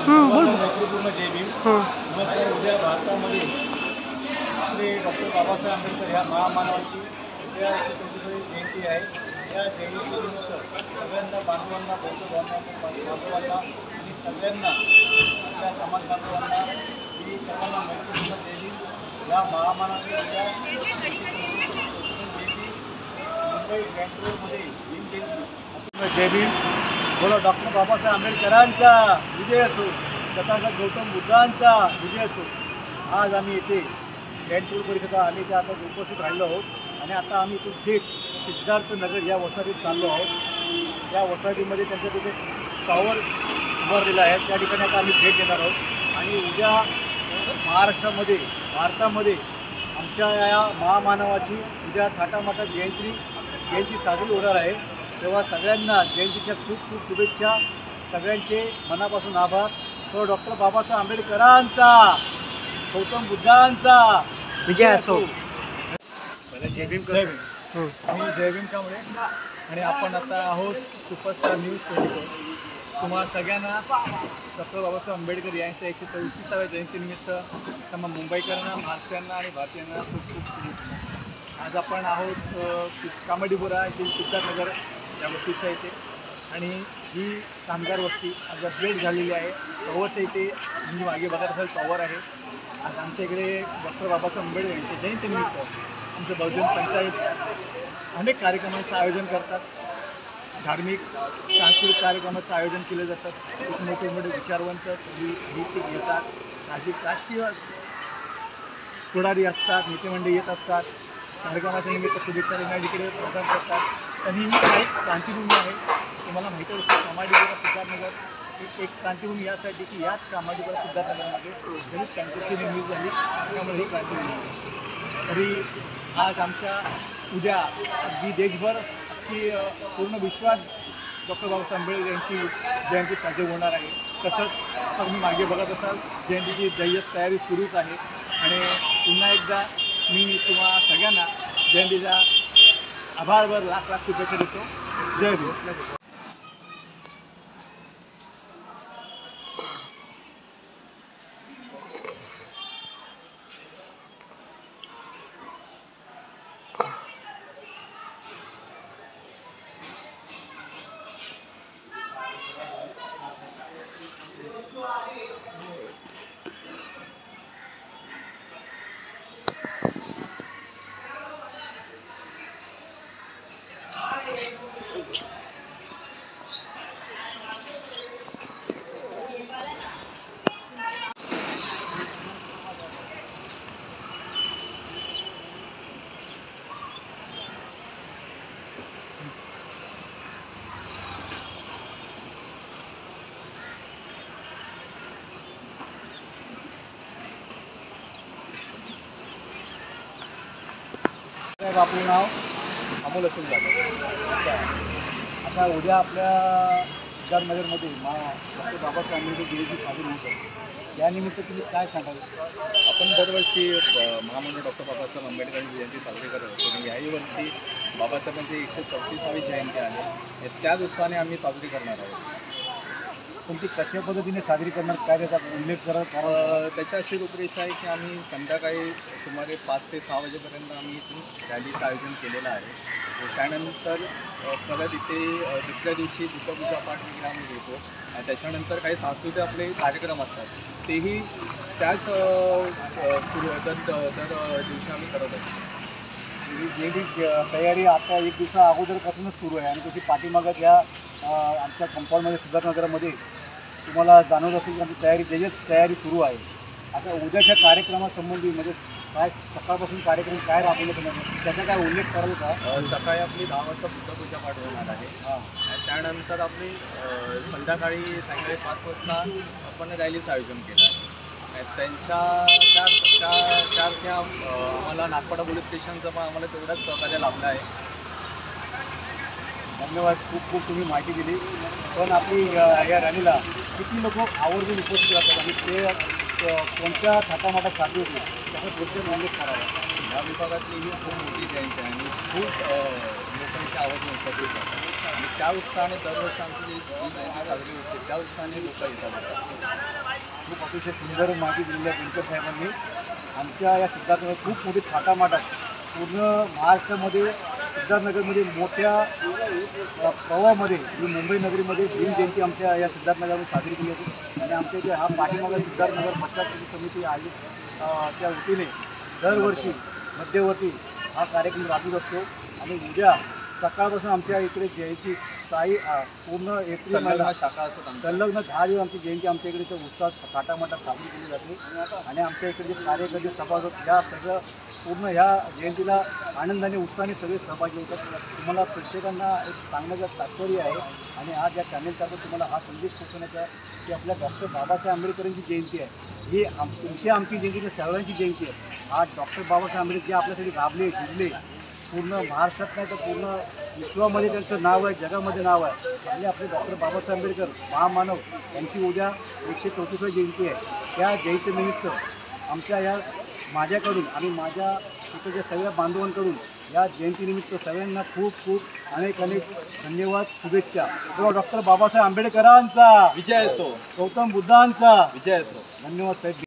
मैत्रीपूर्ण जय भीम. नमस्कार. उद्या भारतामध्ये आपले डॉक्टर बाबासाहेब आंबेडकर ह्या महामानवाची उद्या 124वी जयंती आहे. या जयंतीनिमित्त सगळ्यांना बांधवांना, बौद्ध बांधवांना आणि सगळ्यांना आपल्या समाज बांधवांना ही सर्वांना मैत्रीपूर्ण जय भीम. या महामानाची उद्या 124वी जयंती मुंबई ग्रँड रोडमध्ये भीम जयंती. जय भीम. बोला. डॉक्टर बाबासाहेब आंबेडकरांचा विजय असो, तथागत गौतम बुद्धांचा विजय असो. आज आम्ही इथे ग्रँड रोड परिषदा आम्ही इथे आता उपस्थित राहिलो आहोत आणि आता आम्ही इथून थेट सिद्धार्थ नगर या वसाहतीत चाललो आहोत. या वसाहतीमध्ये त्यांच्या तिथे टॉवर उभारलेला आहे, त्या ठिकाणी आता आम्ही भेट देणार आहोत. आणि उद्या महाराष्ट्रामध्ये, भारतामध्ये आमच्या या महामानवाची उद्या थाटामाटात जयंती साजरी होणार आहे. तेव्हा सगळ्यांना जयंतीच्या खूप खूप शुभेच्छा. सगळ्यांचे मनापासून आभार. तो डॉक्टर बाबासाहेब आंबेडकरांचा, गौतम बुद्धांचा विजय असो. जय भीम. जय भीम. आम्ही जय भीमच्यामुळे आणि आपण आता आहोत सुपरस्टार न्यूज 24. तुम्हा सगळ्यांना डॉक्टर बाबासाहेब आंबेडकर यांच्या 124व्या जयंतीनिमित्त त्यांना मुंबईकरांना, महाराष्ट्रीयांना आणि भारतीयांना खूप खूप शुभेच्छा. आज आपण आहोत कामडीपुरा येथील सिद्धार्थनगर या वस्तीच्या इथे आणि ही कामगार वस्ती आज अपग्रेड झालेली आहे. टॉवरच्या इथे मी मागे बघत असाल टॉवर आहे. आज आमच्या इकडे डॉक्टर बाबासाहेब आंबेडकर यांच्या जयंतीनिमित्त आमचे बहुजन पंचायत अनेक कार्यक्रमांचं आयोजन करतात. धार्मिक सांस्कृतिक कार्यक्रमाचं आयोजन केलं जातं. खूप मोठे मोठे विचारवंत गीत घेतात. राजकीय पुढारी असतात, नेतेमंडळी येत असतात. कार्यक्रमाच्या निमित्त शुभेच्छा देण्यात इकडे प्रदान करतात. आणि ही एक क्रांतिभूमी आहे. तुम्हाला माहिती असेल कामाडीपुरा सिद्धार्थनगर एक क्रांतिभूमी यासाठी की याच कामाडीपुरा सिद्धार्थनगरमध्ये दलित कॅन्सरची निर्मिती झाली, त्यामुळे ही क्रांतिभूमी आहे. तरी आज आमच्या उद्या अगदी देशभर अगदी पूर्ण विश्वात डॉक्टर बाबासाहेब आंबेडकर यांची जयंती साजरी होणार आहे. तसंच तुम्ही मागे बघत असाल जयंतीची जय्यत तयारी सुरूच आहे. आणि पुन्हा एकदा मी तुम्हा सगळ्यांना जयंतीच्या आभारवर लाख लाख शुभेच्छा देतो. जय भीम. आपलं नाव अमोल असून जातं. आता उद्या आपल्या सिद्धार्थनगरमध्ये डॉक्टर बाबासाहेब आंबेडकर जयंती साजरी होत आहे. यानिमित्त तुम्ही काय सांगाल? आपण दरवर्षी महामानव डॉक्टर बाबासाहेब आंबेडकरांची जयंती साजरी करत असतो. आणि याही वर्षी बाबासाहेबांची 134वी जयंती आहे. त्याच उत्साहाने आम्ही साजरी करणार आहोत. पण ती कशा पद्धतीने साजरी करणार, काय त्याचा उल्लेख करत? त्याच्या अशी रूपरेषा आहे की आम्ही संध्याकाळी सुमारे 5 ते 6 वाजेपर्यंत आम्ही इथून रॅलीचं आयोजन केलेलं आहे. त्यानंतर परत इथे दुसऱ्या दिवशी दुर्गापूजा पाठ वगैरे आम्ही घेतो. आणि त्याच्यानंतर काही सांस्कृतिक आपले कार्यक्रम असतात, तेही त्याच दर दिवशी आम्ही करत असतो. जी तयारी आता एक दिवसा अगोदरपासूनच सुरू आहे आणि त्याची पाठीमागत या आमच्या कंपाऊंडमध्ये सिद्धार्थनगरमध्ये तुम्हाला जाणवत असेल की आमची तयारी सुरू आहे. आता उद्याच्या कार्यक्रमासंबंधी म्हणजे काय सकाळपासून कार्यक्रम काय राबवले तुम्हाला, त्याचा काय उल्लेख कराल का? सकाळी आपली 10 वाजता बुद्धपूजा पाठ होणार आहे. आणि त्यानंतर आपली सायंकाळी 5 वाजता आपण रॅलीचं आयोजन केलं आहे. त्यांच्या त्या आम्हाला नागपाडा पोलीस स्टेशनचं पण आम्हाला तेवढाच सहकार्य लाभलं आहे. धन्यवाद. खूप खूप तुम्ही माहिती दिली. पण आपली या रॅलीला किती लोक आवर्जून उपस्थित राहतात आणि ते कोणत्या थाटामाटात साजरी होते त्याचा थोडक्यात उल्लेख करावा. या विभागातली ही खूप मोठी जयंती आहे आणि खूप लोकांची आवर्जून उपस्थित राहतात. आणि त्या उत्साहाने दरवर्षी आमची जी जयंती साजरी होते त्या उत्साहाने लोक येतात. अतिशय सुंदर माहिती दिलेल्या दिनकर साहेबांनी. आमच्या या सिद्धार्थनगर खूप मोठी थाटामाटात पूर्ण महाराष्ट्रामध्ये सिद्धार्थनगरमध्ये मोठ्या प्रवाहामध्ये ही मुंबई नगरीमध्ये भीम जयंती आमच्या या सिद्धार्थनगरमध्ये साजरी केली होती. आणि आमच्या इथे हा पाठीमागा सिद्धार्थनगर बचाव समिती आहे च्या वतीने दरवर्षी मध्यवर्ती हा कार्यक्रम राबवत असतो. आणि उद्या सकाळपासून आमच्या इकडे जयंती साई पूर्ण एप्रिल महिना शाखा असतात संलग्न 10 दिवस आमची जयंती आमच्या इकडे उत्साह थाटामाटात साजरी केली जाते. आणि आमच्या इकडे जे कार्यकर्ते सभासद ह्या सगळं पूर्ण ह्या जयंतीला आनंदाने उत्साहाने सगळे सहभागी होतात. तुम्हाला प्रेक्षकांना एक सांगण्याचं तात्पर्य आहे आणि आज या चॅनेलतर्फे तुम्हाला हा संदेश पोहोचवण्याचा की आपल्या डॉक्टर बाबासाहेब आंबेडकरांची जयंती आहे. ही तुमची आमची जयंती नाही, सर्वांची जयंती आहे. आज डॉक्टर बाबासाहेब आंबेडकर जे आपल्यासाठी राबले झिजले पूर्ण महाराष्ट्रात नाही तर पूर्ण विश्वामध्ये त्यांचं नाव आहे, जगामध्ये नाव आहे. आपले डॉक्टर बाबासाहेब आंबेडकर महामानव यांची उद्या 134वी जयंती आहे. त्या जयंतीनिमित्त आमच्या या माझ्याकडून आणि माझ्या इकडच्या सगळ्या बांधवांकडून या जयंतीनिमित्त सगळ्यांना खूप खूप अनेक धन्यवाद, शुभेच्छा. डॉक्टर बाबासाहेब आंबेडकरांचा विजय असो, गौतम बुद्धांचा विजय असो. धन्यवाद साहेब.